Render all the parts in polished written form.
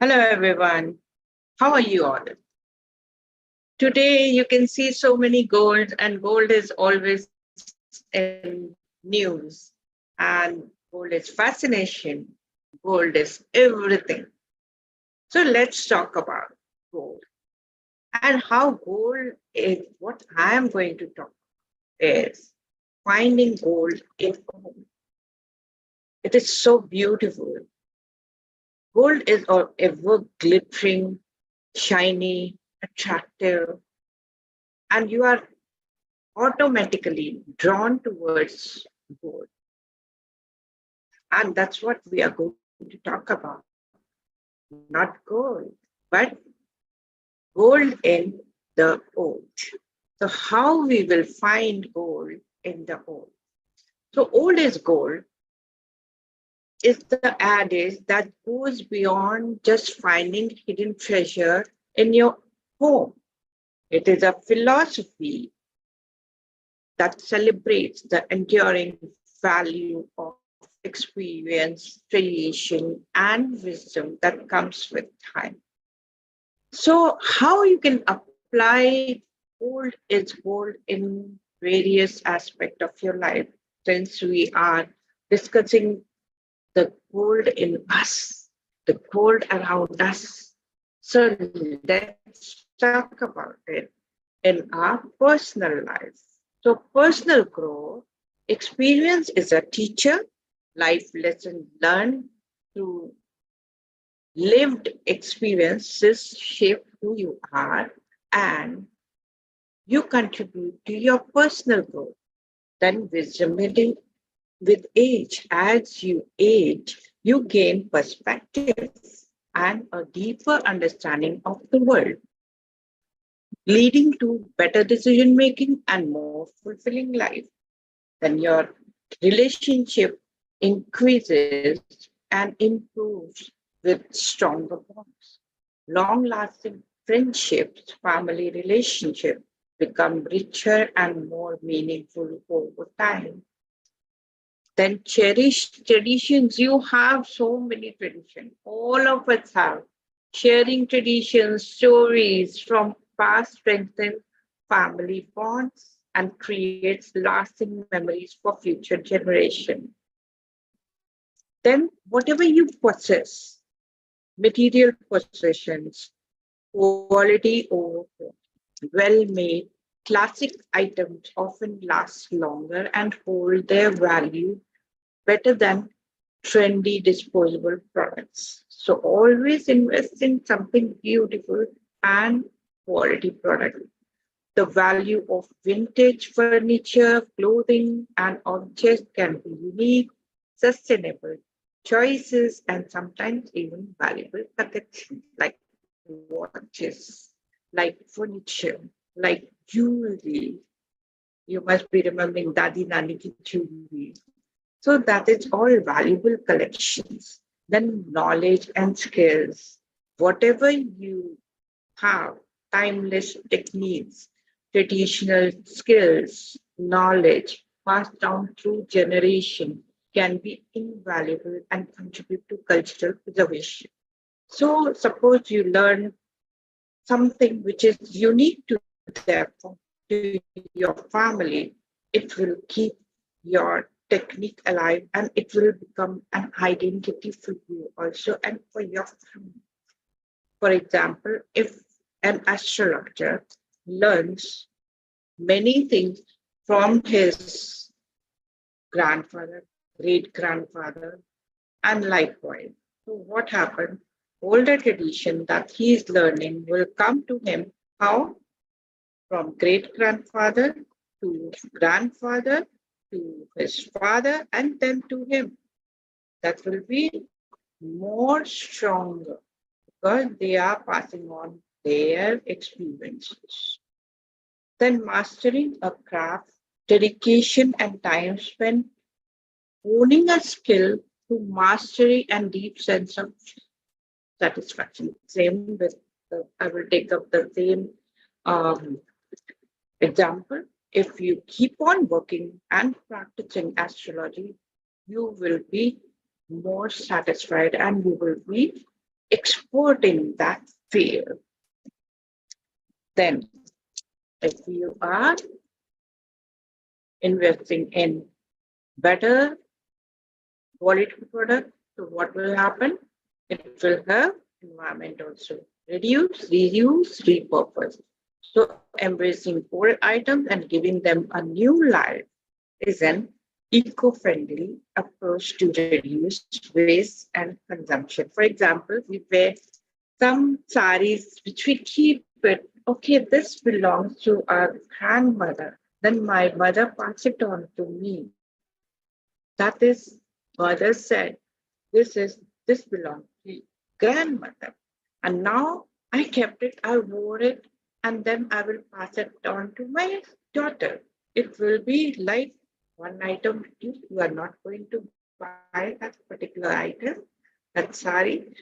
Hello, everyone. How are you all? Today, you can see so many gold, and gold is always in news. And gold is fascination. Gold is everything. So let's talk about gold and how gold is. What I am going to talk is finding gold in gold. It is so beautiful. Gold is ever glittering, shiny, attractive, and you are automatically drawn towards gold. And that's what we are going to talk about. Not gold, but gold in the old. So, how we will find gold in the old? So, old is gold is the adage that goes beyond just finding hidden treasure in your home. It is a philosophy that celebrates the enduring value of experience, tradition, and wisdom that comes with time. So, how you can apply old is gold in various aspects of your life, since we are discussing the gold in us, the gold around us. So, let's talk about it in our personal life. So, personal growth experience is a teacher, life lesson learned through lived experiences shape who you are and you contribute to your personal growth. Then, wisdom with age. As you age, you gain perspective and a deeper understanding of the world, leading to better decision making and more fulfilling life. Then your relationship increases and improves with stronger bonds. Long lasting friendships, family relationships become richer and more meaningful over time. Then cherish traditions. You have so many traditions. All of us have sharing traditions, stories from past strengthen family bonds and creates lasting memories for future generation. Then whatever you possess, material possessions, quality over well made, classic items often last longer and hold their value better than trendy disposable products. So always invest in something beautiful and quality product. The value of vintage furniture, clothing, and objects can be unique, sustainable choices, and sometimes even valuable collections like watches, like furniture, like jewelry. You must be remembering Dadi Nani ki jewelry. So that is all valuable collections. Then knowledge and skills. Whatever you have, timeless techniques, traditional skills, knowledge passed down through generation can be invaluable and contribute to cultural preservation. So suppose you learn something which is unique to to your family, it will keep your technique alive and it will become an identity for you also and for your family. For example, if an astrologer learns many things from his grandfather, great grandfather, and likewise. So, what happened? Older tradition that he is learning will come to him how? From great grandfather to grandfather to his father and then to him. That will be more stronger because they are passing on their experiences. Then mastering a craft, dedication and time spent honing a skill to mastery and deep sense of satisfaction. Same with I will take up the same um, example. If you keep on working and practicing astrology, you will be more satisfied and you will be expert in that field, then if you are investing in better quality product, so what will happen? It will help environment also. Reduce, reuse, repurpose. So embracing old items and giving them a new life is an eco-friendly approach to reduce waste and consumption. For example, we wear some saris which we keep it. Okay, this belongs to our grandmother. Then my mother passed it on to me. That is, mother said, this belongs to grandmother. And now I kept it, I wore it, and then I will pass it on to my daughter. It will be like one item you are not going to buy that particular item, that sari.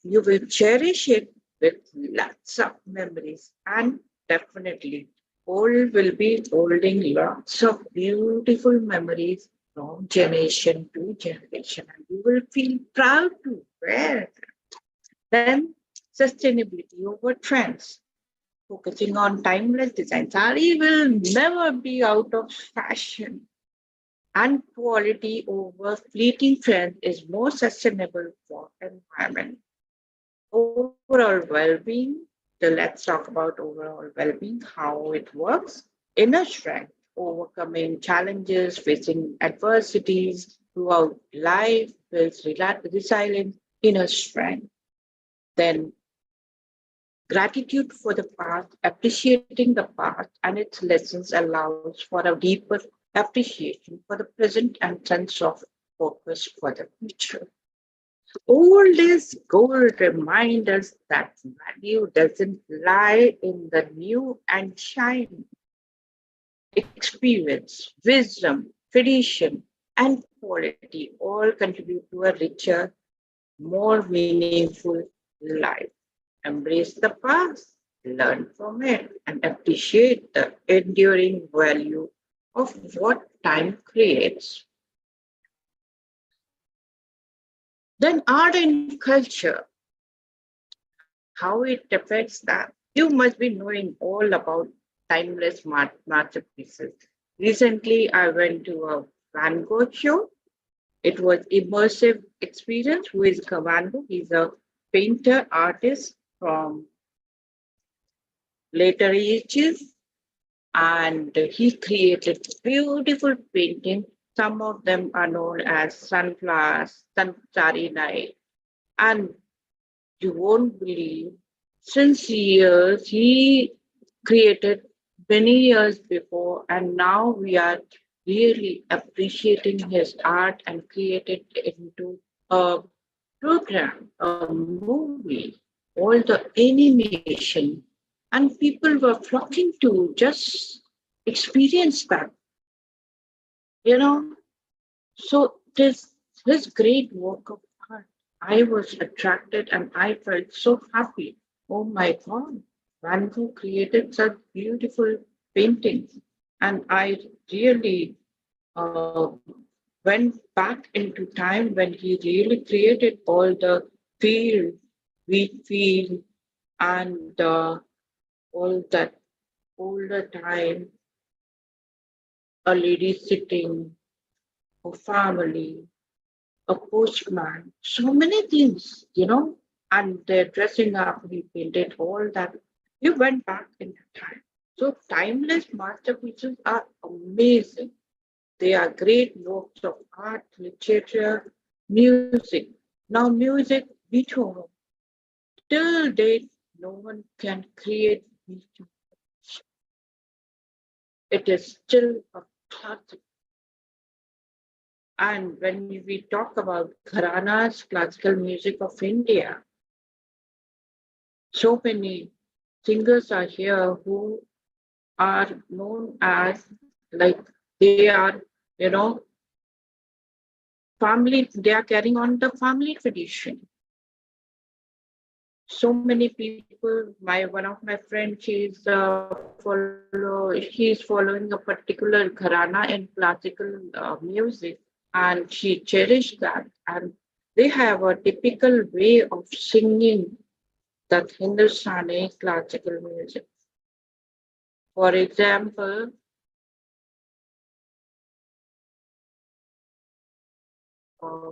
You will cherish it with lots of memories, and definitely old will be holding lots of beautiful memories from generation to generation, and you will feel proud to wear them. Then sustainability over trends, focusing on timeless design. Sari will never be out of fashion, and quality over fleeting trends is more sustainable for environment. Overall well-being. So let's talk about overall well-being, how it works. Inner strength, overcoming challenges, facing adversities throughout life, builds resilience, inner strength. Then gratitude for the past, appreciating the past and its lessons allows for a deeper appreciation for the present and sense of purpose for the future. Old is gold remind us that value doesn't lie in the new and shiny. Experience, wisdom, tradition, and quality all contribute to a richer, more meaningful life. Embrace the past, learn from it, and appreciate the enduring value of what time creates. Then, art and culture, how it affects that. You must be knowing all about timeless masterpieces. Recently, I went to a Van Gogh show. It was immersive experience. Who is Van Gogh? He's a painter, artist from later ages, and he created beautiful paintings. Some of them are known as sunflowers, starry night, and you won't believe, since years he created many years before, and now we are really appreciating his art and created it into a program, a movie, all the animation, and people were flocking to just experience that, you know. So this great work of art, I was attracted and I felt so happy. Oh my God, Van Gogh created such beautiful paintings, and I really uh, went back into time when he really created all the field, wheat field, and all that older time, a lady sitting, a family, a postman, so many things, and their dressing up, we painted all that. We went back into time. So timeless masterpieces are amazing. They are great works of art, literature, music. Now, music, Beethoven, till date, no one can create Beethoven. It is still a classic. And when we talk about Gharanas, classical music of India, so many singers are here who are known as, like, they are, you know, family, they are carrying on the family tradition. So many people, one of my friends, she's following a particular gharana in classical music, and she cherished that. And they have a typical way of singing that Hindustani classical music. For example, uh,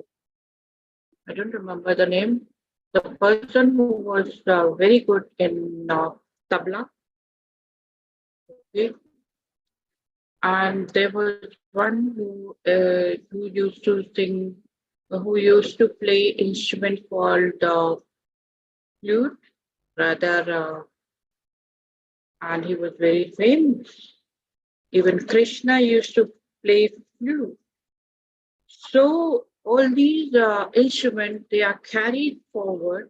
I don't remember the name. The person who was very good in tabla, okay? And there was one who used to sing, who used to play instrument called flute, rather, and he was very famous. Even Krishna used to play flute. So all these instruments, they are carried forward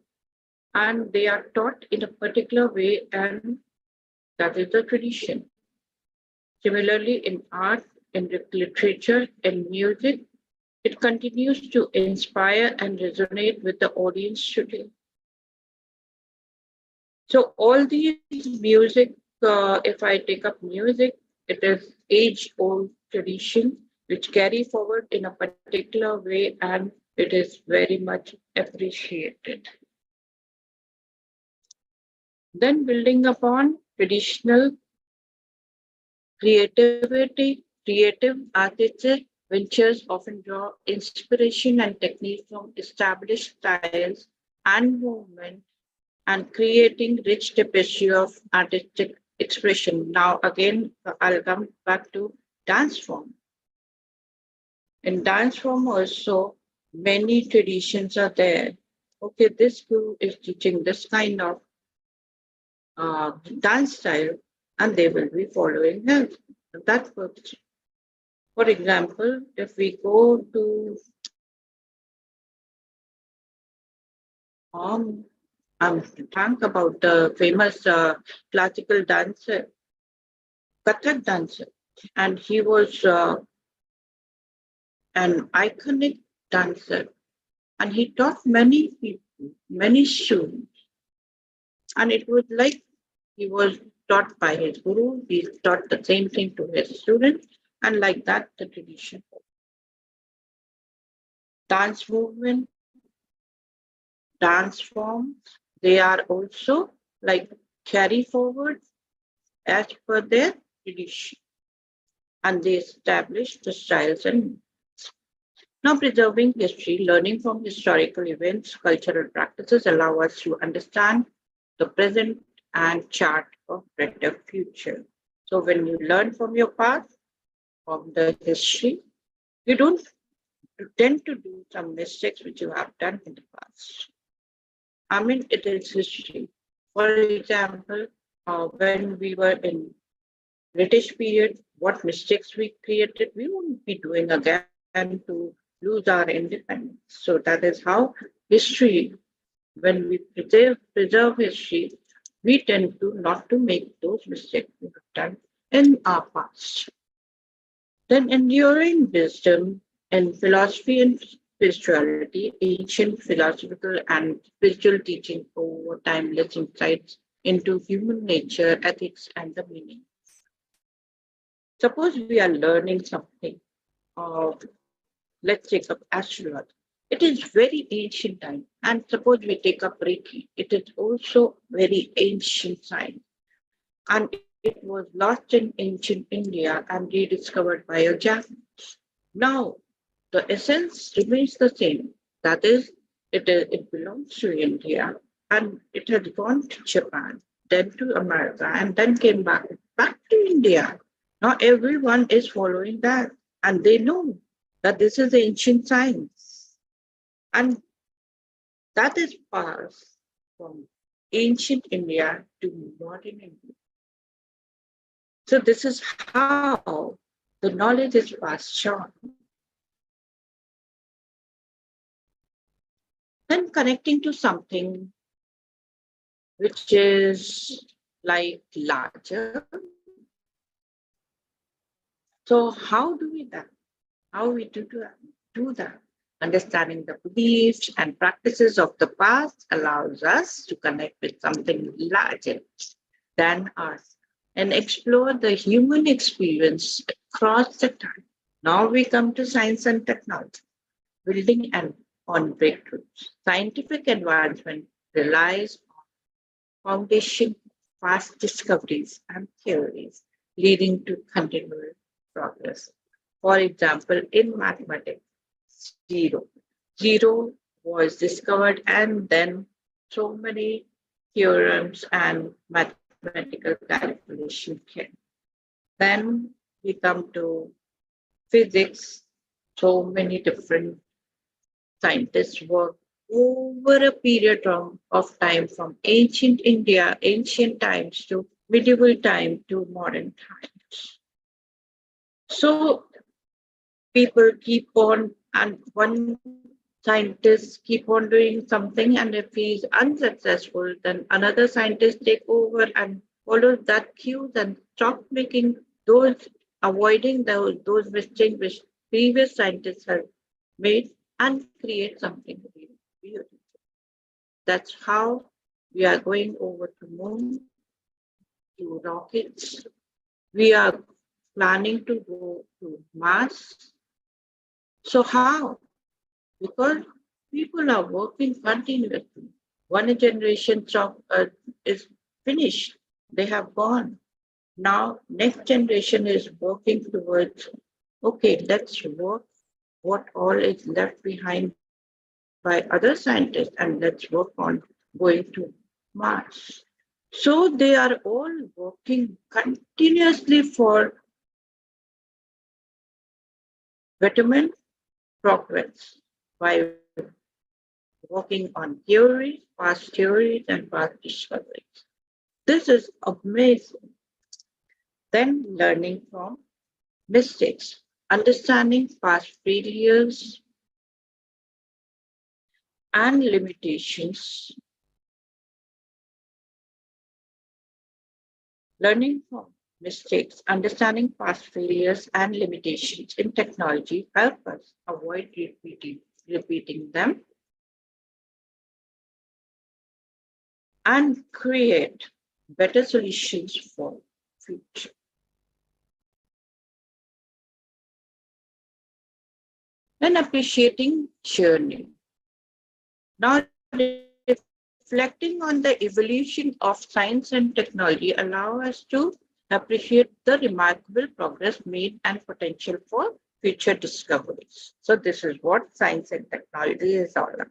and they are taught in a particular way, and that is the tradition. Similarly, in art, in literature, in music, it continues to inspire and resonate with the audience today. So all these music, if I take up music, it is age-old tradition which carry forward in a particular way, and it is very much appreciated. Then building upon traditional creative artistic ventures often draw inspiration and technique from established styles and movement and creating rich tapestry of artistic expression. Now again, I'll come back to dance form. In dance form also, many traditions are there. Okay, this guru is teaching this kind of dance style, and they will be following him. That works. For example, if we go to um, talk about the famous classical dancer, Kathak dancer, and he was an iconic dancer, and he taught many people, many students, and it was like he was taught by his guru, he taught the same thing to his students, and like that, the tradition. Dance movement, dance forms, they are also like carry forward as per their tradition, and they establish the styles and now preserving history, learning from historical events, cultural practices allow us to understand the present and chart a better future. So when you learn from your past, from the history, you don't tend to do some mistakes which you have done in the past. I mean, it is history. For example, when we were in British period, what mistakes we created, we won't be doing again to lose our independence. So that is how history, when we preserve history, we tend to not to make those mistakes we have done in our past. Then enduring wisdom in philosophy and spirituality, ancient philosophical and spiritual teaching over timeless insights into human nature, ethics, and the meaning. Suppose we are learning something of, let's take up astrology. It is very ancient time. And suppose we take up Reiki, it is also very ancient science. And it was lost in ancient India and rediscovered by a Japanese. Now, the essence remains the same. That is, it belongs to India and it had gone to Japan, then to America, and then came back to India. Now everyone is following that, and they know that this is ancient science, and that is passed from ancient India to modern India. So this is how the knowledge is passed on. Then connecting to something which is like larger. So how do we that? How we do that? Understanding the beliefs and practices of the past allows us to connect with something larger than us and explore the human experience across the time. Now we come to science and technology, building and on breakthroughs. Scientific advancement relies on foundation, fast discoveries, and theories, leading to continual progress. For example, in mathematics, zero. Zero was discovered, and then so many theorems and mathematical calculation came. Then we come to physics. So many different scientists work over a period of time from ancient India, ancient times to medieval time to modern times. So people keep on, and one scientist keep on doing something, and if he's unsuccessful, then another scientist take over and follows that cues and stop making those, avoiding those mistakes which previous scientists have made, and create something really beautiful. That's how we are going over to moon, to rockets. We are planning to go to Mars. So how? Because people are working continuously. One generation is finished. They have gone. Now, next generation is working towards, okay, let's work what all is left behind by other scientists, and let's work on going to Mars. So they are all working continuously for betterment, progress by working on theories, and past discoveries. This is amazing. Then learning from mistakes, understanding past failures and limitations. Learning from mistakes, understanding past failures and limitations in technology help us avoid repeating them and create better solutions for future. Then appreciating journey. Now reflecting on the evolution of science and technology allow us to appreciate the remarkable progress made and potential for future discoveries. So this is what science and technology is all about.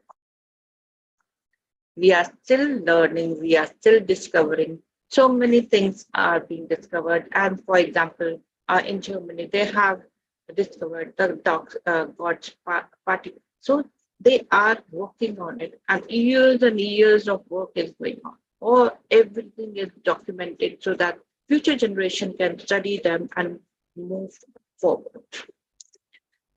We are still learning, we are still discovering. So many things are being discovered. And for example, in Germany, they have discovered the God's particle. So they are working on it, and years of work is going on. Or everything is documented so that future generation can study them and move forward.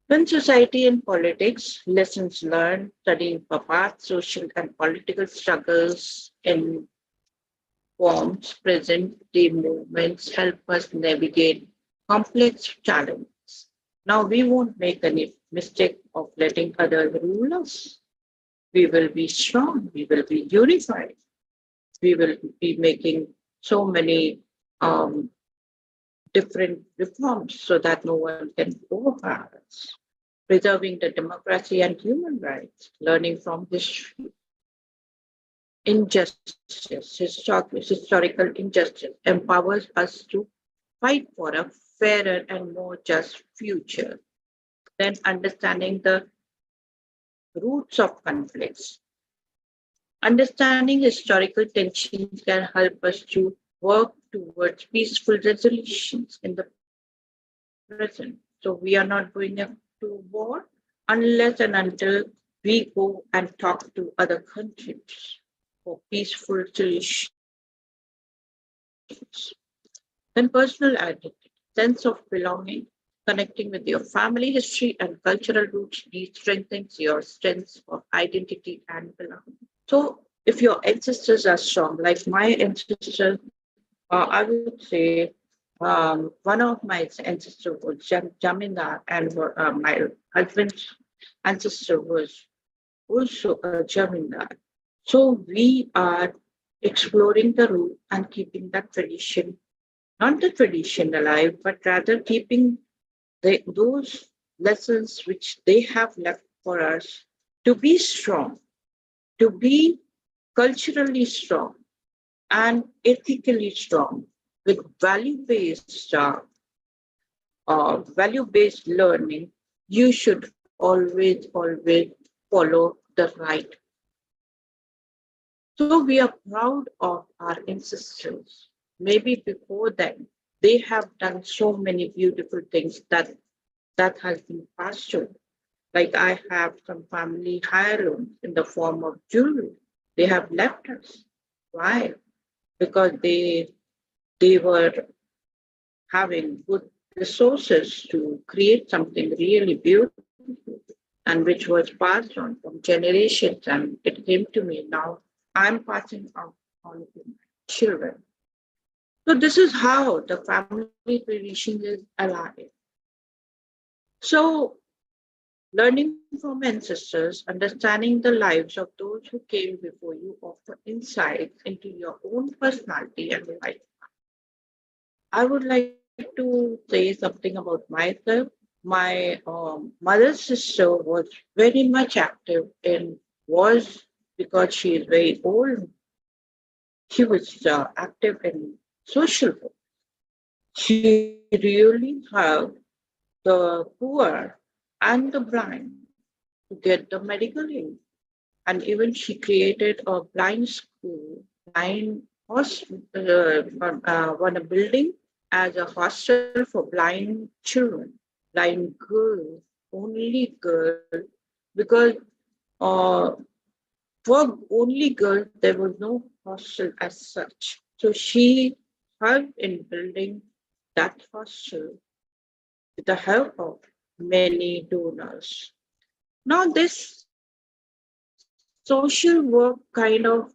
When society and politics, lessons learned, studying for past social and political struggles in forms, present-day movements help us navigate complex challenges. Now we won't make any mistake of letting others rule us. We will be strong, we will be unified, we will be making so many different reforms so that no one can overpower us. Preserving the democracy and human rights, learning from history. Injustice, historical injustice empowers us to fight for a fairer and more just future. Then understanding the roots of conflicts. Understanding historical tensions can help us to work towards peaceful resolutions in the present. So we are not going to war unless and until we go and talk to other countries for peaceful solutions. Then personal identity, sense of belonging, connecting with your family history and cultural roots strengthens your sense of identity and belonging. So if your ancestors are strong, like my ancestors, I would say one of my ancestors was Jamindar, and my husband's ancestor was also a Jamindar. So we are exploring the root and keeping that tradition, not the tradition alive, but rather keeping those lessons which they have left for us to be strong, to be culturally strong and ethically strong with value-based learning, you should always follow the right. So we are proud of our ancestors. Maybe before them, they have done so many beautiful things that has been passed on. Like I have some family heirlooms in the form of jewelry. They have left us. Why? Because they were having good resources to create something really beautiful and which was passed on from generations, and it came to me. Now I'm passing on to my children. So this is how the family tradition is alive. So learning from ancestors, understanding the lives of those who came before you offer insights into your own personality and life. I would like to say something about myself. My mother's sister was very much active was because she is very old. She was active in social work. She really helped the poor and the blind to get the medical aid. And even she created a blind school, blind hospital, on a building as a hostel for blind children, blind girls, only girls, because uh, for only girls there was no hostel as such. So she helped in building that hostel with the help of many donors. Now this social work kind of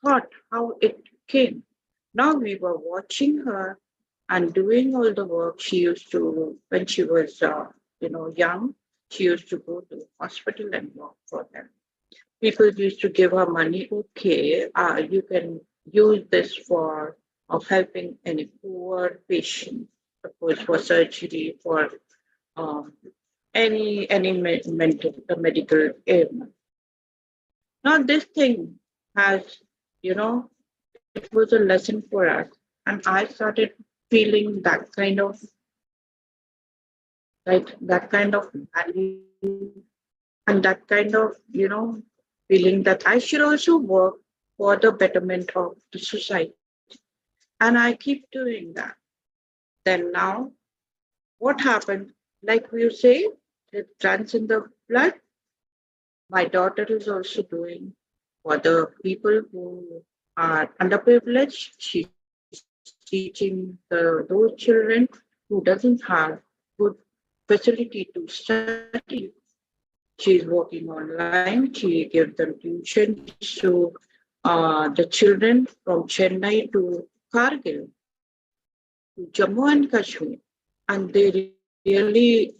thought how it came. Now we were watching her and doing all the work she used to when she was young. She used to go to hospital and work for them. People used to give her money. Okay, you can use this for helping any poor patient, suppose for surgery, for um, any medical ailment. Now this thing has, it was a lesson for us, and I started feeling that kind of value and that kind of feeling that I should also work for the betterment of the society, and I keep doing that. Then now, what happened? Like we say, it runs in the blood. My daughter is also doing for the people who are underprivileged. She's teaching those children who doesn't have good facility to study. She's working online. She gives them tuitions to the children from Chennai to Kargil, to Jammu and Kashmir, and they really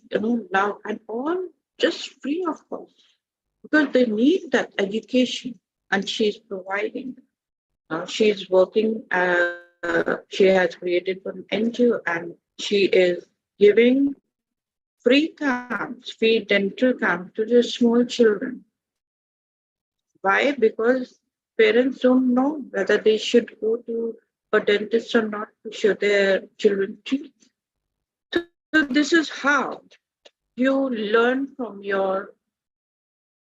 love and all just free of cost because they need that education, and she's providing. She's working. She has created an NGO, and she is giving free camps, free dental camps to the small children. Why? Because parents don't know whether they should go to a dentist or not to show their children teeth. So this is how you learn from your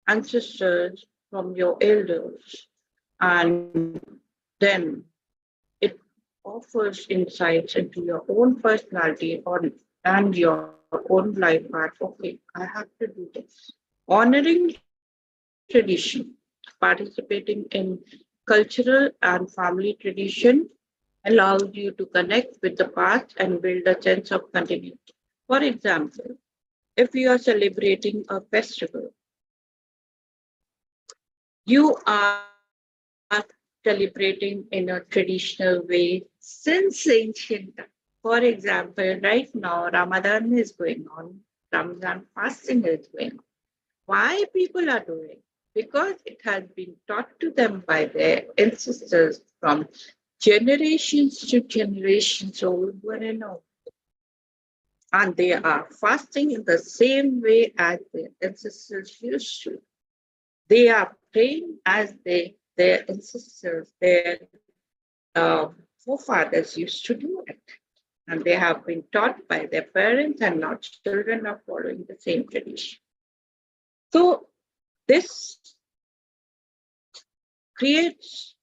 ancestors, from your elders, and then it offers insights into your own personality and your own life path. Okay, I have to do this. Honoring tradition, participating in cultural and family tradition allows you to connect with the past and build a sense of continuity. For example, if you are celebrating a festival, you are celebrating in a traditional way since ancient times. For example, right now Ramadan is going on, Ramadan fasting is going on. Why people are doing? Because it has been taught to them by their ancestors from generations to generations over and over. And they are fasting in the same way as their ancestors used to. They are praying as their ancestors, their uh, forefathers used to do it. And they have been taught by their parents, and now children are following the same tradition. So this creates,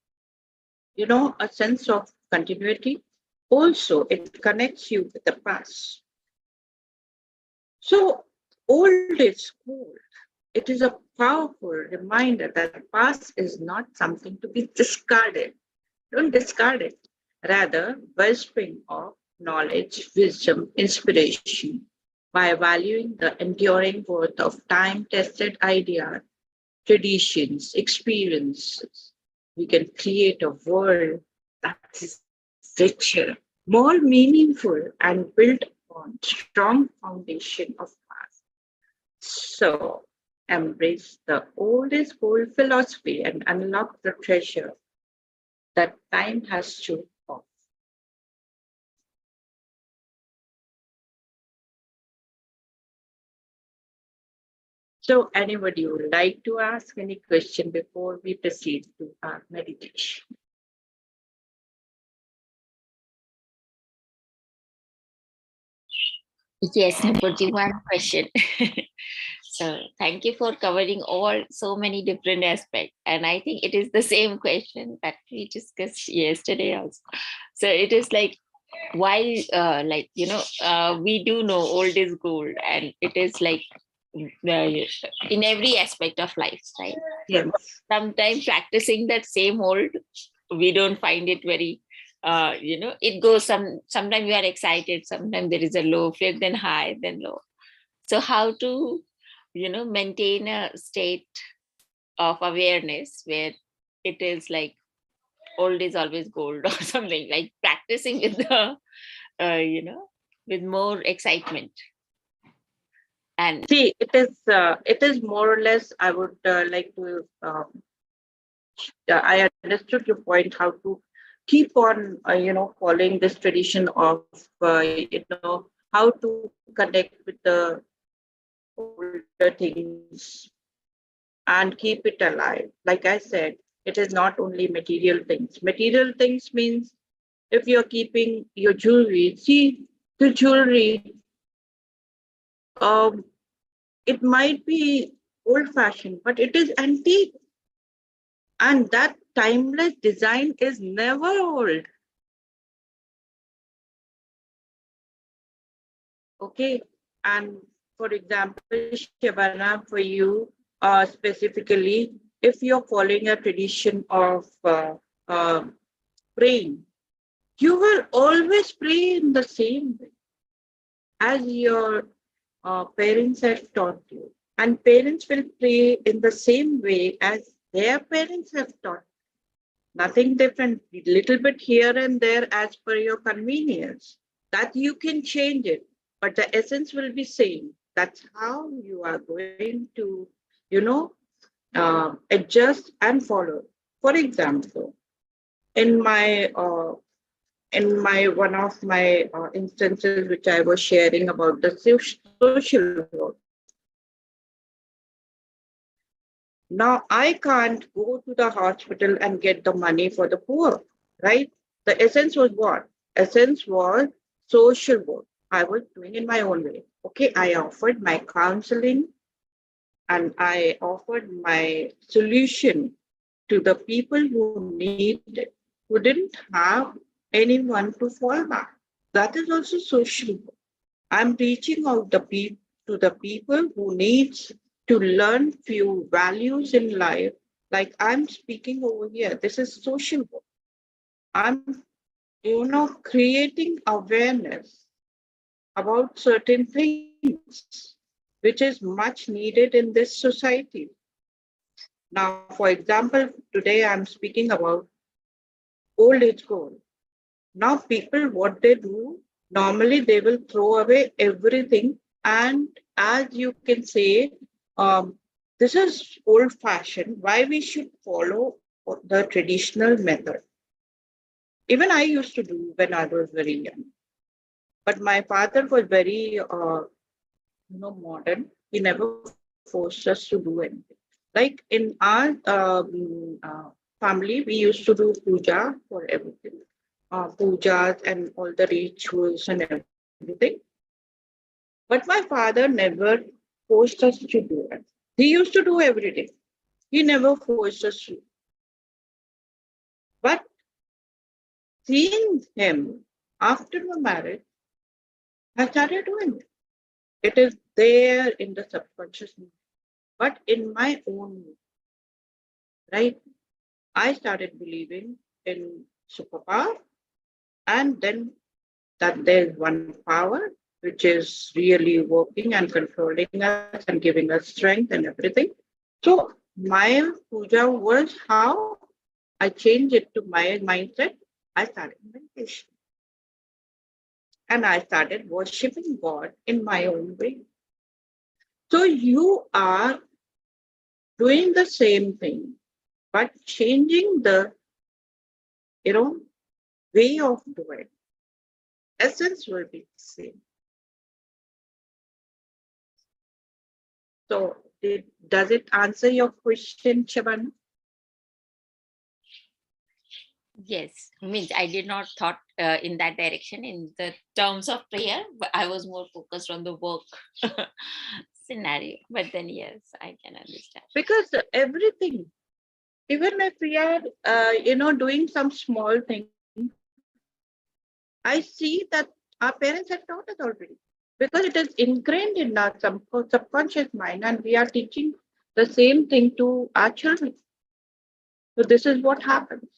a sense of continuity. Also, it connects you with the past. So old is gold. It is a powerful reminder that the past is not something to be discarded. Don't discard it. Rather, wellspring of knowledge, wisdom, inspiration. By valuing the enduring worth of time tested ideas, traditions, experiences, we can create a world that is richer, more meaningful, and built on strong foundation of past. So, embrace the old is gold philosophy and unlock the treasure that time has to offer. So, anybody would like to ask any question before we proceed to our meditation? Yes, Nupurji, one question. So thank you for covering all so many different aspects. And I think it is the same question that we discussed yesterday also. So it is like, while we do know old is gold, and it is like in every aspect of life, right? Yes. Sometimes practicing that same old, we don't find it very it goes sometimes we are excited, sometimes there is a low flip, then high, then low. So how to maintain a state of awareness where it is like old is always gold or something, like practicing with the with more excitement. And See, it is more or less. I would like to. I understood your point. How to keep on, following this tradition of, how to connect with the older things and keep it alive. Like I said, it is not only material things. Material things means if you're keeping your jewelry, see the jewelry. Um, it might be old fashioned, but it is antique. And that timeless design is never old. Okay. And for example, Shavana, for you specifically, if you're following a tradition of uh, praying, you will always pray in the same way as your parents have taught you. And parents will pray in the same way as their parents have taught. Nothing different, little bit here and there as per your convenience. That you can change it, but the essence will be same. That's how you are going to, you know, adjust and follow. For example, in my one of my instances which I was sharing about the social work. Now I can't go to the hospital and get the money for the poor, right? The essence was what? Essence was social work. I was doing in my own way. Okay, I offered my counseling and I offered my solution to the people who needed it, who didn't have anyone to fall back. That is also social work. I'm reaching out to the people who needs to learn few values in life. Like I'm speaking over here, this is social work. I'm, creating awareness about certain things, which is much needed in this society. Now, for example, today I'm speaking about old age goal. Now, people, what they do, normally they will throw away everything. And as you can say, this is old fashioned. Why we should follow the traditional method? Even I used to do when I was very young. But my father was very, modern. He never forced us to do anything. Like in our family, we used to do puja for everything, pujas and all the rituals and everything. But my father never forced us to do it. He used to do every day. He never forced us to. But seeing him after the marriage, I started doing it. It is there in the subconscious mind. But in my own way, right? I started believing in superpower, and then that there's one power which is really working and controlling us and giving us strength and everything. So my puja was how I changed it to my mindset. I started meditation and I started worshiping God in my own way. So you are doing the same thing, but changing the you know way of doing. Essence will be the same. So does it answer your question, Chaban? Yes, means I did not thought in that direction in the terms of prayer, but I was more focused on the work scenario. But then, yes, I can understand. Because everything, even if we are, doing some small thing, I see that our parents have taught us already because it is ingrained in our subconscious mind, and we are teaching the same thing to our children. So this is what happens.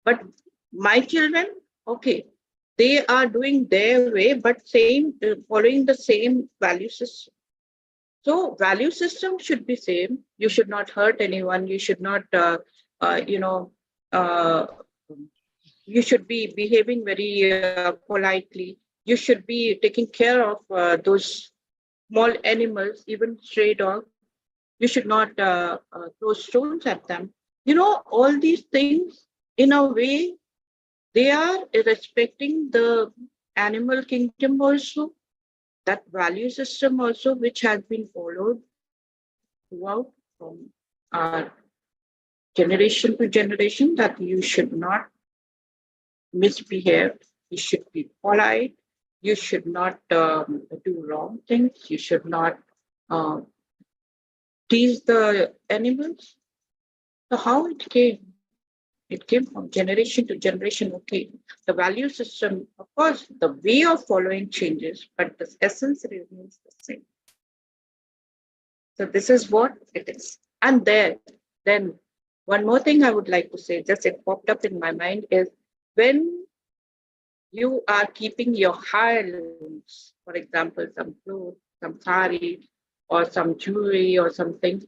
But my children, okay, they are doing their way, but following the same value system. So value system should be same. You should not hurt anyone. You should not, uh, you should be behaving very politely. You should be taking care of those small animals, even stray dogs. You should not throw stones at them. All these things, in a way, they are respecting the animal kingdom also, that value system also, which has been followed throughout from our generation to generation, that you should not misbehave, you should be polite, you should not do wrong things, you should not uh, tease the animals. So, how it came? It came from generation to generation. Okay, the value system, of course, the way of following changes, but the essence remains the same. So this is what it is. And then one more thing I would like to say, just it popped up in my mind, is when you are keeping your heirlooms, for example, some clothes, some sari, or some jewelry or something,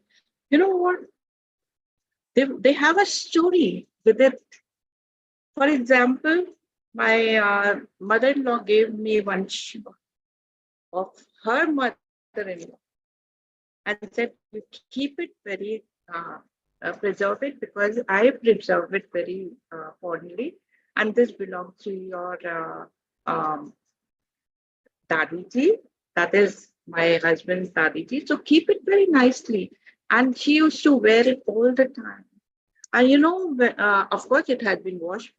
you know what? They have a story with it. For example, my mother-in-law gave me one shiva of her mother-in-law and said, "You keep it very preserve it, because I preserve it very fondly, and this belongs to your dadiji, that is my husband's dadiji. So keep it very nicely." And she used to wear it all the time. And of course, it had been washed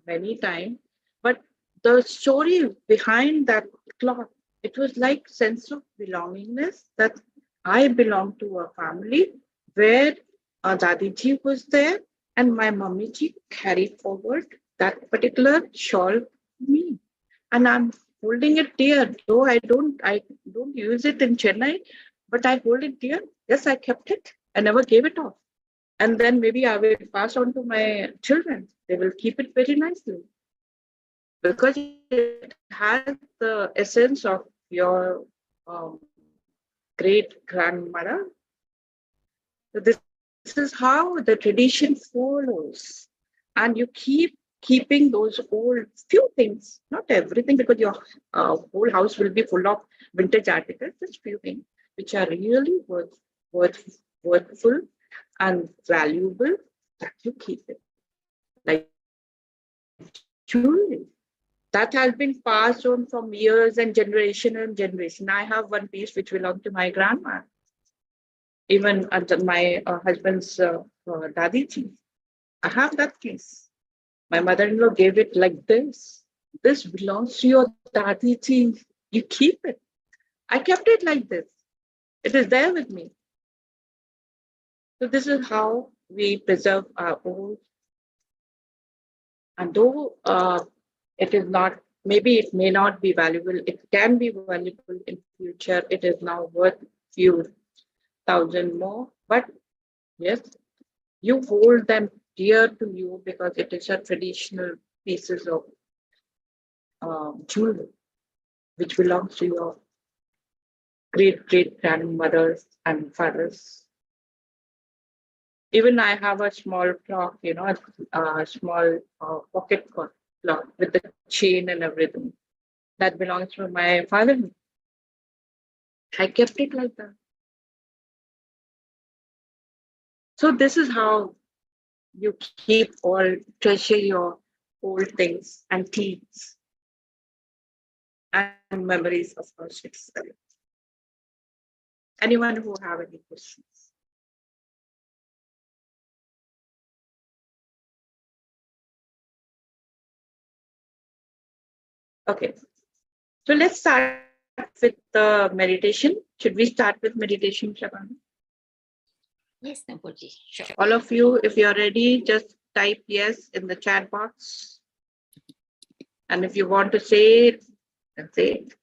many times, but the story behind that cloth, it was like sense of belongingness, that I belong to a family where Dadiji was there, and my Mammiji carried forward that particular shawl to me. And I'm holding it dear, though I don't use it in Chennai, but I hold it dear. Yes, I kept it. I never gave it off. And then maybe I will pass on to my children. They will keep it very nicely because it has the essence of your great grandmother. So this is how the tradition follows, and you keep keeping those old few things, not everything, because your whole house will be full of vintage articles. Just few things which are really worthful and valuable, that you keep it, like jewelry. That is the essence. that has been passed on from years and generation and generation. I have one piece which belonged to my grandma, even under my husband's dadi ji. I have that piece. My mother-in-law gave it like this. This belongs to your dadi ji. You keep it. I kept it like this. It is there with me. So this is how we preserve our old. And though it is not, maybe it may not be valuable, it can be valuable in future. It is now worth few thousand more. But yes, you hold them dear to you because it is a traditional pieces of jewelry which belongs to your great grandmothers and fathers. Even I have a small clock, a small pocket clock with the chain and everything that belongs to my father. I kept it like that. So this is how you keep or treasure your old things and teens and memories of course itself. Anyone who have any questions? Okay, so let's start with the meditation. Should we start with meditation, Shabana? Yes, Nupurji, sure. All of you, if you're ready, just type yes in the chat box. And if you want to say it, then say it.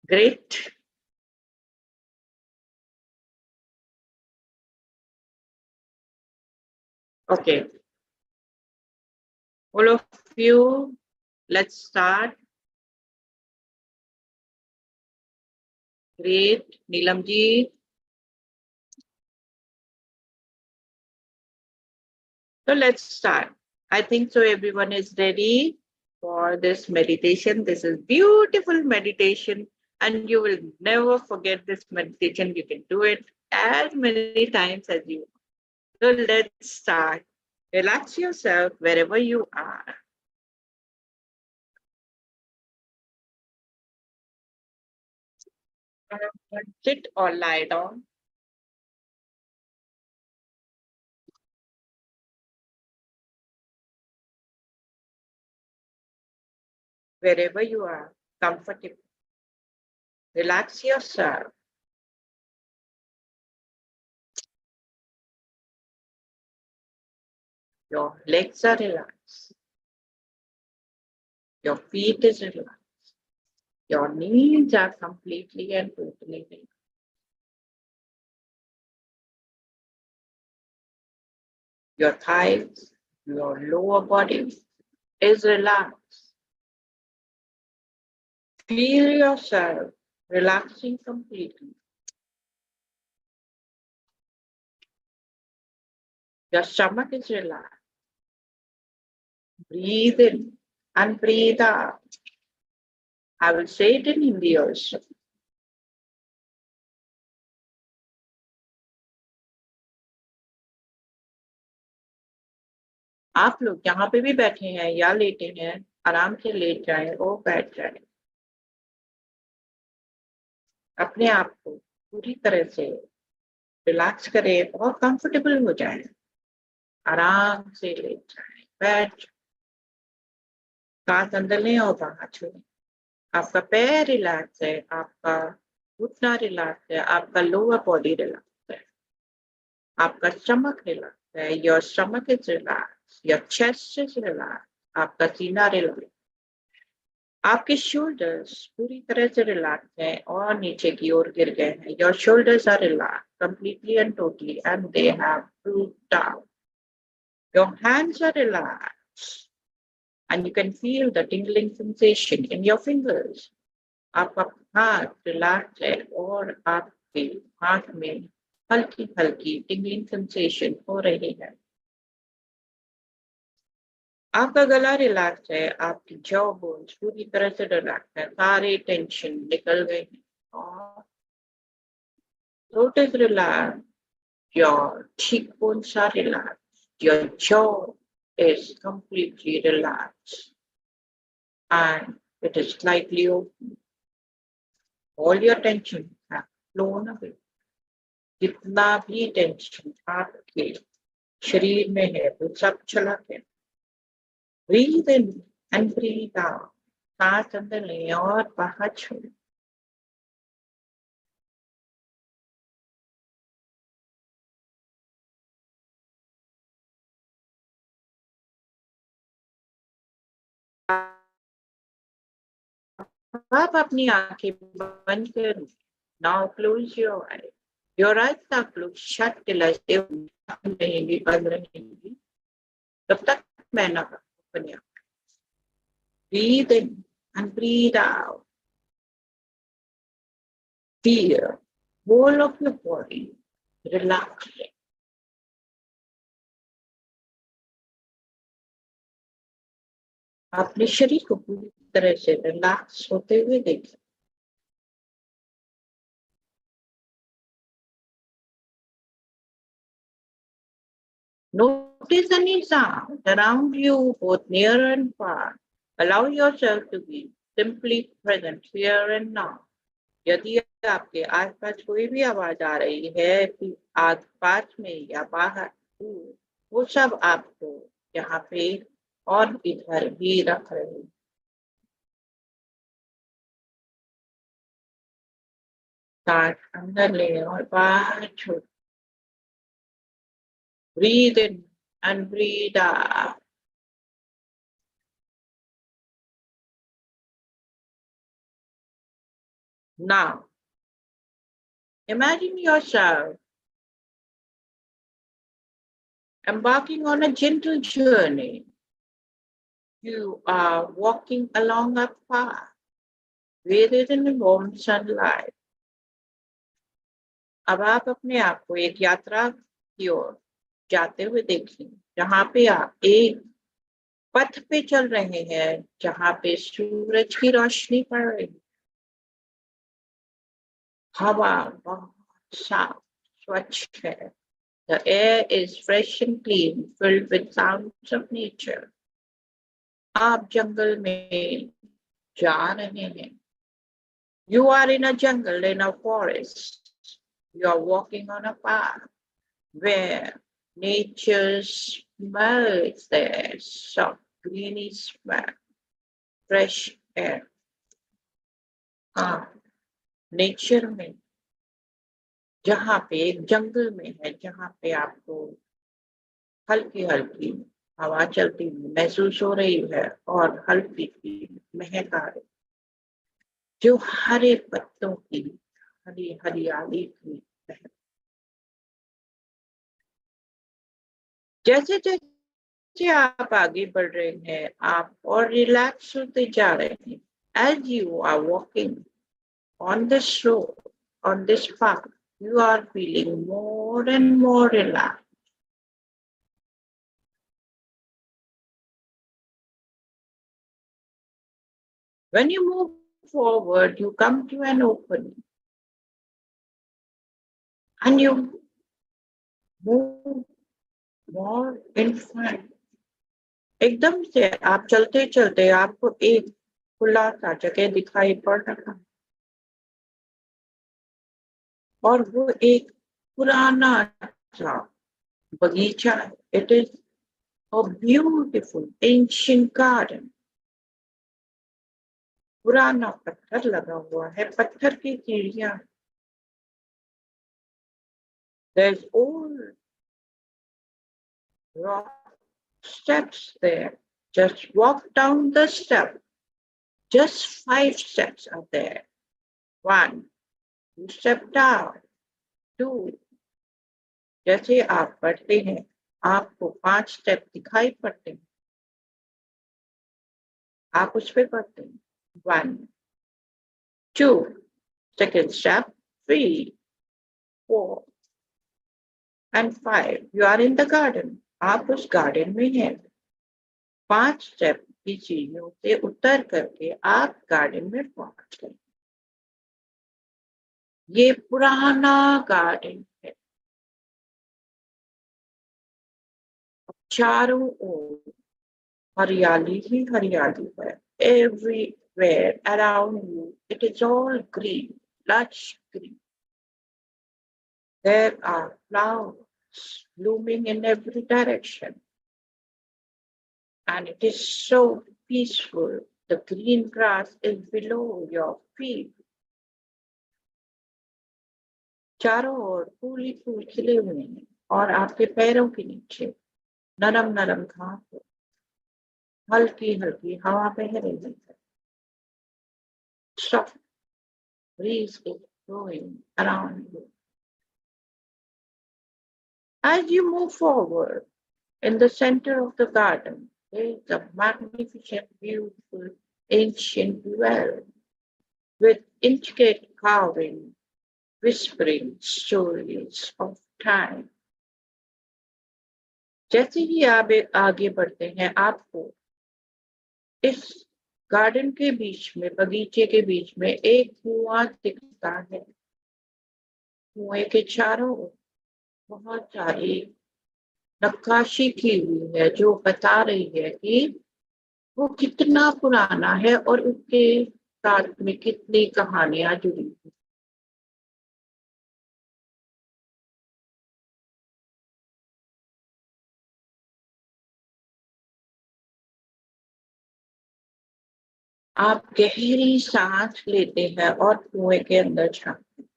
Great. Okay. All of you, let's start. Great. Neelamji. So let's start. I think so everyone is ready for this meditation. This is beautiful meditation and you will never forget this meditation. You can do it as many times as you want. So let's start. Relax yourself wherever you are. Sit or lie down. Wherever you are, comfortable. Relax yourself. Your legs are relaxed. Your feet is relaxed. Your knees are completely and totally relaxed. Your thighs, your lower body is relaxed. Feel yourself relaxing completely. Your stomach is relaxed. Breathe in and breathe out. I will say it in Hindi also. आप लोग जहाँ पे भी बैठे हैं या लेटे हैं आराम से लेट जाएं और बैठ जाएं अपने आप को पूरी तरह से रिलैक्स करें बहुत कंफर्टेबल हो जाए आराम से लेट जाए बैठ सांस अंदर लें और बाहर छोड़ें आपका पैर रिलैक्स है आपका घुटना रिलैक्स है आपका लोअर बॉडी रिलैक्स है आपका स्टमक रिलैक्स है your stomach is relax your chest is relax आपका सीना रिलैक्स आपके शोल्डर्स पूरी तरह से रिलैक्स हैं और नीचे की ओर गिर गए हैं your shoulders are relax completely and totally and they have drooped down your hands are relaxed and you can feel the tingling sensation in your fingers आपका हाथ रिलैक्स है और आपके हाथ में हल्की हल्की tingling sensation हो रही है आपका गला रिलैक्स है आपकी जॉ बोन्स पूरी तरह से रिलैक्स है सारे टेंशन निकल गए हैं और throat is relaxed, your cheekbones are relaxed, your jaw is completely relaxed. and it is slightly open. All your tension have flown away. जितना भी टेंशन आपके शरीर में है वो सब चला गया. Breathe in and breathe out. सांस अंदर लें और बाहर छोड़ें. आप अपनी आंखें बंद करें. Now close your eyes. Your eyes are closed shut till I say रहेंगी, बंद रहेंगी. तब तक मैं ना बनिया. Breathe in and breathe out. Feel whole of your body relaxing. अपने शरीर को पूरी तरह से रिलैक्स होते हुए देखें. Notice any sound around you, both near and far. Allow yourself to be simply present here and now. यदि आपके आसपास कोई भी आवाज आ रही है कि आस पास में या बाहर, वो सब आपको यहाँ पे और इधर ही रख रहे हैं. सांस अंदर लें और बाहर छोड़. Breathe in and breathe out. Now, imagine yourself embarking on a gentle journey. You are walking along a path, bathed in the warm sunlight. अब आप अपने आप को एक यात्रा की ओर जाते हुए देखें, जहाँ पे आप एक पथ पे चल रहे हैं, जहाँ पे सूरज की रोशनी पड़ रही है. हवा बहुत साफ स्वच्छ है. The air is fresh and clean, filled with sounds of nature. आप जंगल में जा रहे हैं. You are in a jungle, in a forest. You are walking on a path where nature smells there, soft, greeny smell, fresh air. Nature में, जहाँ पे एक जंगल में है, जहाँ पे आपको हल्की हल्की हवा चलती हुई महसूस हो रही है और हल्की सी महक आ रही, जो हरे पत्तों की हरी हरियाली की महक. जैसे जैसे आप आगे बढ़ रहे हैं, आप और रिलैक्स होते जा रहे हैं. As you are walking on this road, on this path, you are feeling more and more relaxed. When you move forward, you come to an opening and you move more in front. एकदम से आप चलते चलते आपको एक खुला सा जगह दिखाई पड़ रहा है और वो एक पुराना सा बगीचा है. It is a beautiful ancient garden. पुराना पत्थर लगा हुआ है, पत्थर की सीढ़ियां. There's old rock steps there. Just walk down the step. Just 5 steps are there. 1, you step down. 2, जैसे आप बढ़ते हैं आपको 5 स्टेप दिखाई पड़ते हैं, आप उस पे बढ़ते हैं. 1, 2, second step, 3, 4 and 5. You are in the garden. आप उस गार्डन में हैं. 5 स्टेप की सीढ़ियों से उतर करके आप गार्डन में पहुंच गए. ये पुराना गार्डन है. चारों ओर हरियाली ही हरियाली है. everywhere around you. It is all green, lush green. There are flowers blooming in every direction, and it is so peaceful. The green grass is below your feet. चारों ओर फूल ही फूल खिले हुए हैं और आपके पैरों के नीचे नरम नरम घास, हल्की हल्की हवा बह रही है. Soft breeze is blowing around you. As you move forward, in the center of the garden, there is a magnificent, beautiful, ancient well with intricate carving, whispering stories of time. जैसे ही आप आगे बढ़ते हैं, आपको इस गार्डन के बीच में, बगीचे के बीच में एक कुआं दिखता है. कुएं के चारों ओर बहुत सारी नक्काशी की हुई है जो बता रही है कि वो कितना पुराना है और उसके साथ में कितनी कहानियां जुड़ी हुई. आप गहरी सांस लेते हैं और कुएं के अंदर झांकते हैं.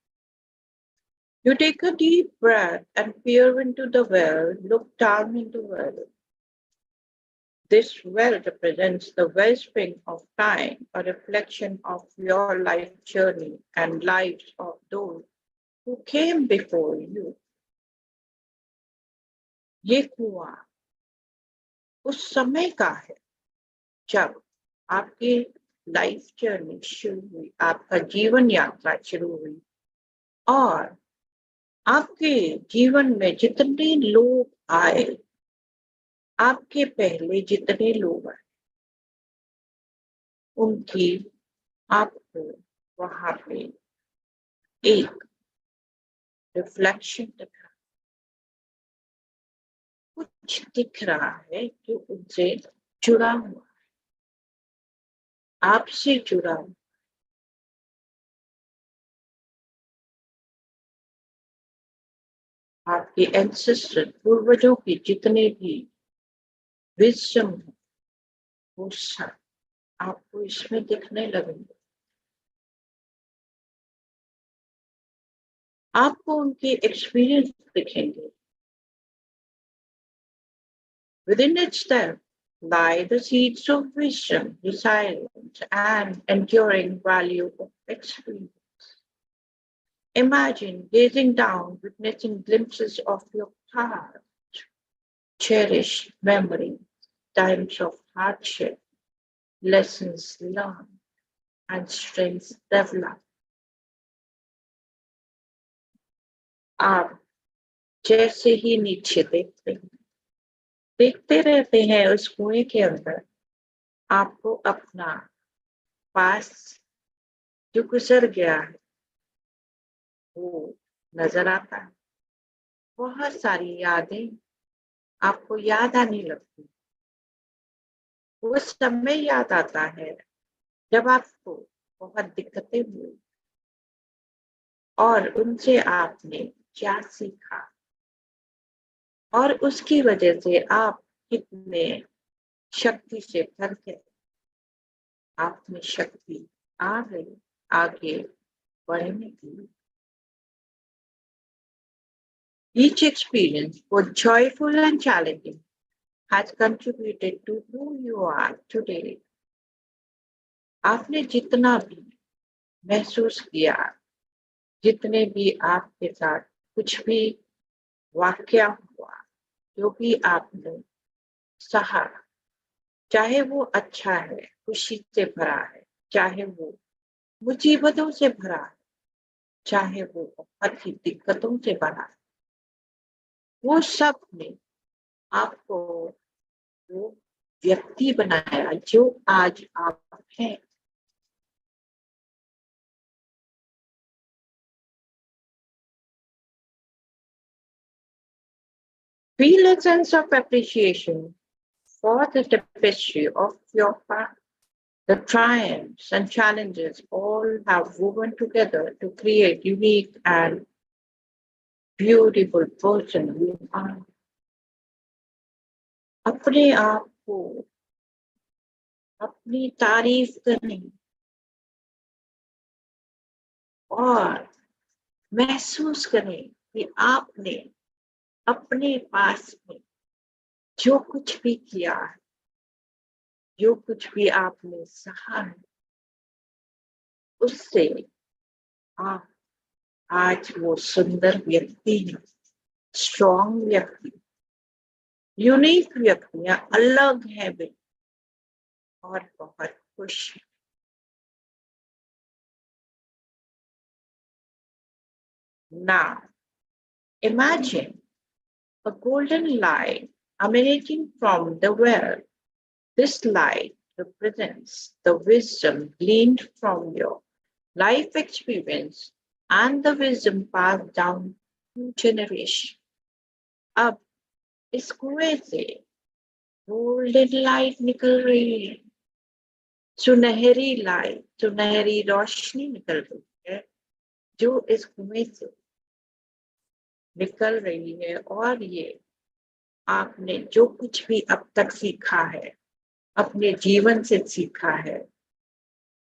You take a deep breath and peer into the well, look down into the well. This well represents the wellspring of time, a reflection of your life journey and lives of those who came before you. ये कुआं उस समय का है जब आपकी life journey शुरू हुई, आपका जीवन यात्रा शुरू हुई और आपके जीवन में जितने लोग आए, आपके पहले जितने लोग आए, उनकी आपको वहां पे एक रिफ्लेक्शन दिख रहा, कुछ दिख रहा है जो उनसे जुड़ा हुआ, आपसे जुड़ा हुआ. आपके एंसेस्टर, पूर्वजों के जितने भी विजडम है, वो सब आपको इसमें दिखने लगेंगे. आपको उनके एक्सपीरियंस दिखेंगे. Within its depth lie the seeds of wisdom, resilience, and enduring value of experience. Imagine gazing down, witnessing glimpses of your past, cherished memories, times of hardship, lessons learned, and strengths developed. आप जैसे ही नीचे देखते रहते हैं उस कुएं के अंदर, आपको अपना पास जो गुजर गया है वो नजर आता है. बहुत सारी यादें आपको याद आने लगती. वो समय याद आता है जब आपको बहुत दिक्कतें हुई और उनसे आपने क्या सीखा और उसकी वजह से आप कितने शक्ति से भर गए. आप में शक्ति आ गई आगे बढ़ने की. Each experience, both joyful and challenging, has contributed to who you are today. आपने जितना भी महसूस किया, जितने भी आपके साथ कुछ भी वाकया हुआ, जो भी आपने सहा, चाहे वो अच्छा है, खुशी से भरा है, चाहे वो मुसीबतों से भरा है, चाहे वो बहुत ही दिक्कतों से भरा है, वो सब ने आपको वो व्यक्ति बनाया जो आज आप हैं. Feel a sense of appreciation for the tapestry of your past. The triumphs and challenges all have woven together to create unique and beautiful person you are. अपने आप को अपनी तारीफ करें और महसूस करें कि आपने अपने पास में जो कुछ भी किया है, जो कुछ भी आपने सहा है, उससे आप आज वो सुंदर व्यक्ति हैं, स्ट्रॉन्ग व्यक्ति, यूनिक व्यक्ति हैं, अलग है वे और बहुत खुश हैं। Now, imagine a golden light emanating from the well. This light represents the wisdom gleaned from your life experience and the wisdom passed down to generation. अब इस कुएं से गोल्डन लाइट निकल रही है, सुनहरी लाइट, सुनहरी रोशनी निकल रही है जो इस कुएं से निकल रही है। और ये आपने जो कुछ भी अब तक सीखा है, अपने जीवन से सीखा है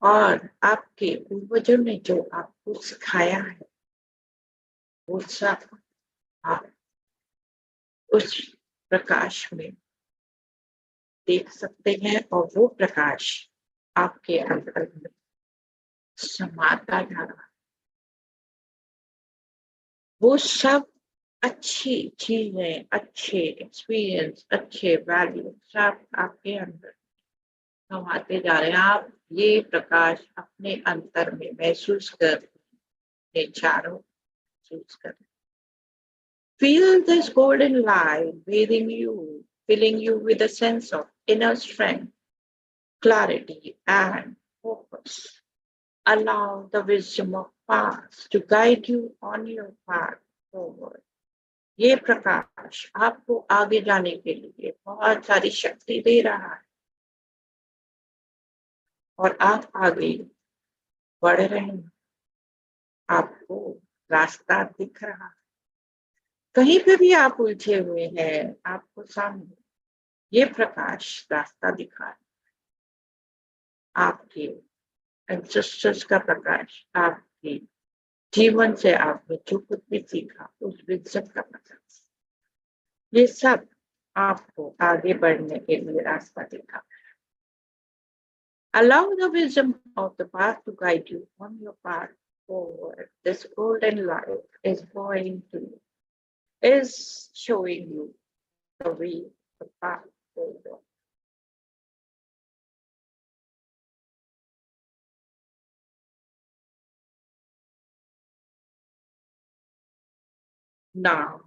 और आपके पूर्वजों ने जो आपको सिखाया है, वो सब आप उस प्रकाश में देख सकते हैं और वो प्रकाश आपके अंदर में समाता जा रहा है। वो सब अच्छी चीजें, अच्छे एक्सपीरियंस, अच्छे वैल्यू सब आपके अंदर समाते जा रहे हैं। आप ये प्रकाश अपने अंतर में महसूस कर, अपने चारों महसूस कर। Feel this golden light bathing you, filling you with a sense of inner strength, clarity, and focus. Allow the wisdom of past to guide you on your path forward. ये प्रकाश आपको आगे जाने के लिए बहुत सारी शक्ति दे रहा है और आप आगे बढ़ रहे हैं। आपको रास्ता दिख रहा है। कहीं पे भी आप उलझे हुए हैं, आपको सामने ये प्रकाश रास्ता दिखा है। आपके एंसेस्टर्स का प्रकाश, आपके जीवन से आपने जो कुछ भी सीखा, उस विजन का प्रकाश, ये सब आपको आगे बढ़ने के लिए रास्ता दिखा। Allow the wisdom of the past to guide you on your path forward. This golden light is showing you the way, the path forward. Now,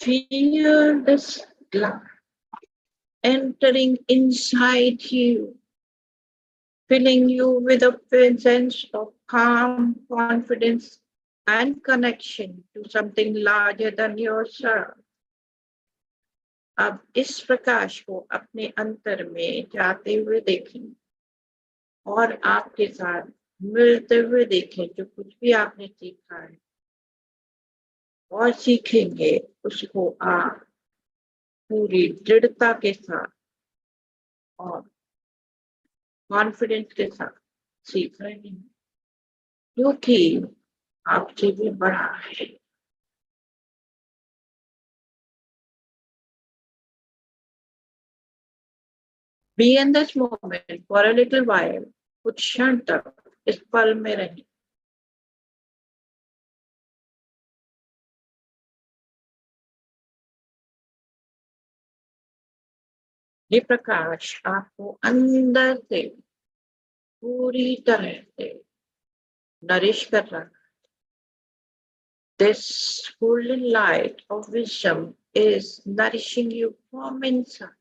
feel this light entering inside you, filling you with a sense of calm, confidence, and connection to something larger than yourself. अब इस प्रकाश को अपने अंतर में जाते हुए देखें और आपके साथ मिलते हुए देखें। जो कुछ भी आपने सीखा है और सीखेंगे, उसको आप पूरी दृढ़ता के साथ और कॉन्फिडेंस के साथ सीख रहे हैं, क्योंकि आपसे भी बड़ा है। Be in this moment for a little while. कुछ क्षण तक इस पल में रहें। ये प्रकाश आपको अंदर से पूरी तरह से नरिश कर रहा है। This golden light of wisdom is nourishing you from inside.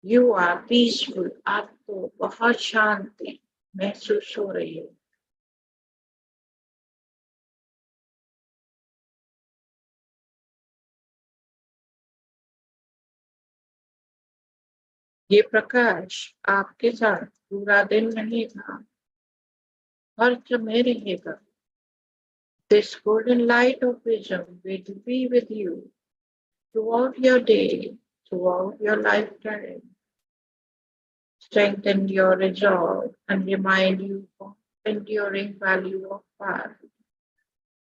You are peaceful. आपको बहुत शांति महसूस हो रही है। ये प्रकाश आपके साथ पूरा दिन रहेगा, हर समय रहेगा. This golden light of vision will be with you throughout your day, throughout your lifetime. Strengthen your resolve and remind you of enduring value of path.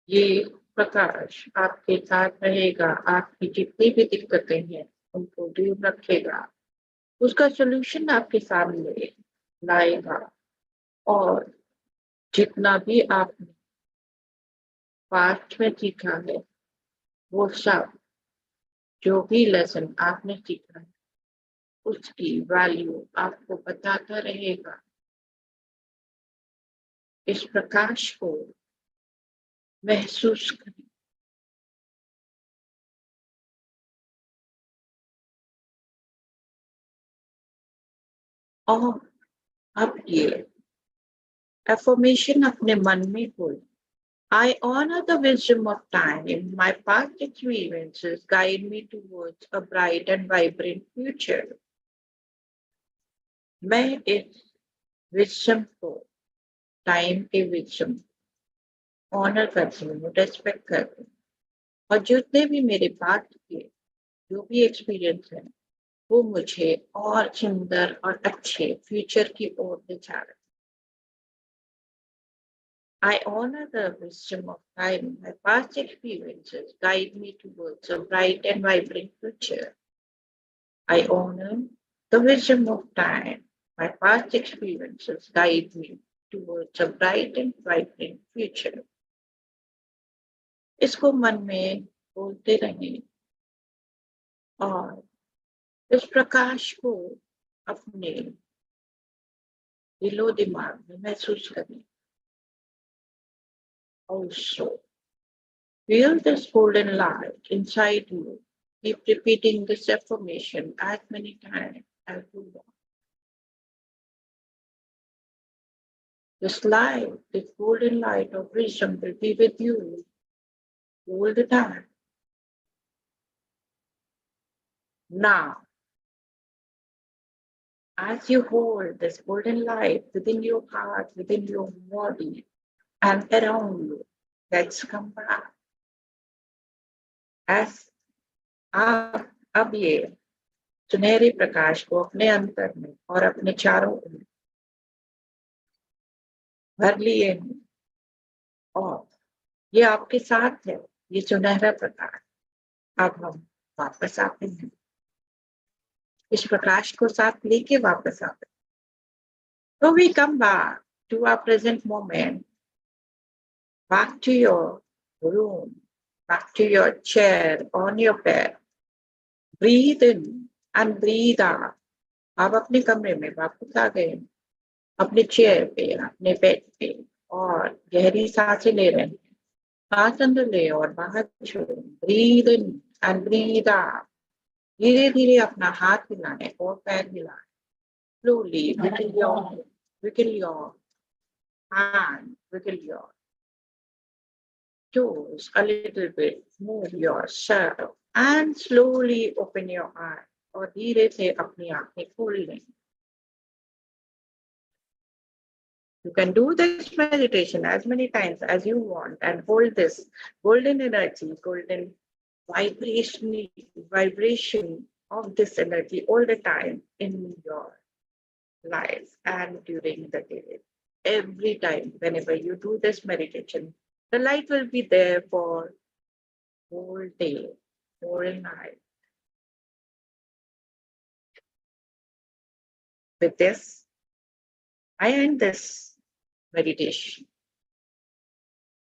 ये प्रकाश आपके साथ रहेगा, आपकी जितनी भी दिक्कतें हैं उनको दूर रखेगा, उसका सॉल्यूशन आपके सामने लाएगा, और जितना भी आपने पास्ट में सीखा है वो सब, जो भी लेसन आपने सीखा है उसकी वैल्यू आपको बताता रहेगा. इस प्रकाश को महसूस करें. और अब ये एफर्मेशन अपने मन में हो. I honor the wisdom of time. My past experiences guide me towards a bright and vibrant future. मैं इस विजडम को, टाइम के विजडम ऑनर करती हूँ, रेस्पेक्ट करती हूँ, और जितने भी मेरे पास के जो भी एक्सपीरियंस है वो मुझे और सुंदर और अच्छे फ्यूचर की ओर ले जा रहे. I honor the wisdom of time. My past experiences guide me towards a bright and vibrant future. I honor the wisdom of time. My past experiences guide me towards a bright and vibrant future. इसको मन में बोलते रहें और इस प्रकाश को अपने दिलो दिमाग में महसूस करें. Also, feel this golden light inside you. Keep repeating this affirmation as many times as you want. This light, this golden light of wisdom will be with you all the time. Now, as you hold this golden light within your heart, within your body, and around you, let's come back. As आप अब ये सुनहरे प्रकाश को अपने अंतर में और अपने चारों ओर भर लिए हैं, और ये आपके साथ है, ये सुनहरा प्रकाश. अब हम वापस आते हैं, इस प्रकाश को साथ लेके वापस आते हैं. So we come back to our present moment, back to your room, back to your chair, on your bed. Breathe in and breathe out. आप अपने कमरे में वापस आ गए, अपने चेयर पे, अपने बेड पे, और गहरी सांसें ले रहे हैं. सांस अंदर ले और बाहर छोड़ें. Breathe in and breathe out. धीरे धीरे अपना हाथ हिलाएं और पैर हिलाएं. Slowly wiggle your hand, wiggle your toes a little bit, move yourself, and slowly open your eyes. और धीरे से अपनी आंखें खोल लें. You can do this meditation as many times as you want and hold this golden energy, golden vibration of this energy all the time in your life and during the day. Every time, whenever you do this meditation, the light will be there for whole day, whole night. With this, I end this meditation.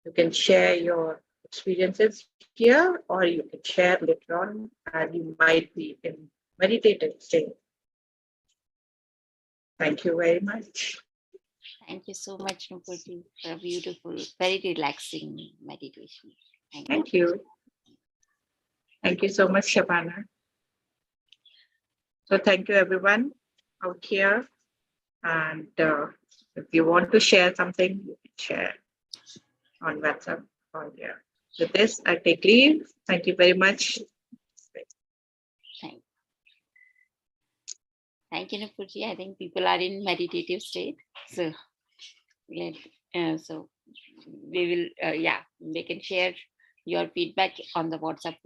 You can share your experiences here, or you can share later on, and you might be in meditative state. Thank you very much. Thank you so much, Nupur, for a beautiful, very relaxing meditation. Thank you. Thank you so much, Shabana. So thank you everyone out here. And if you want to share something, you can share on WhatsApp or here. With this, I take leave. Thank you very much. Thank you. Thank you, Nupurji. I think people are in meditative state. So so we will, yeah, they can share your feedback on the WhatsApp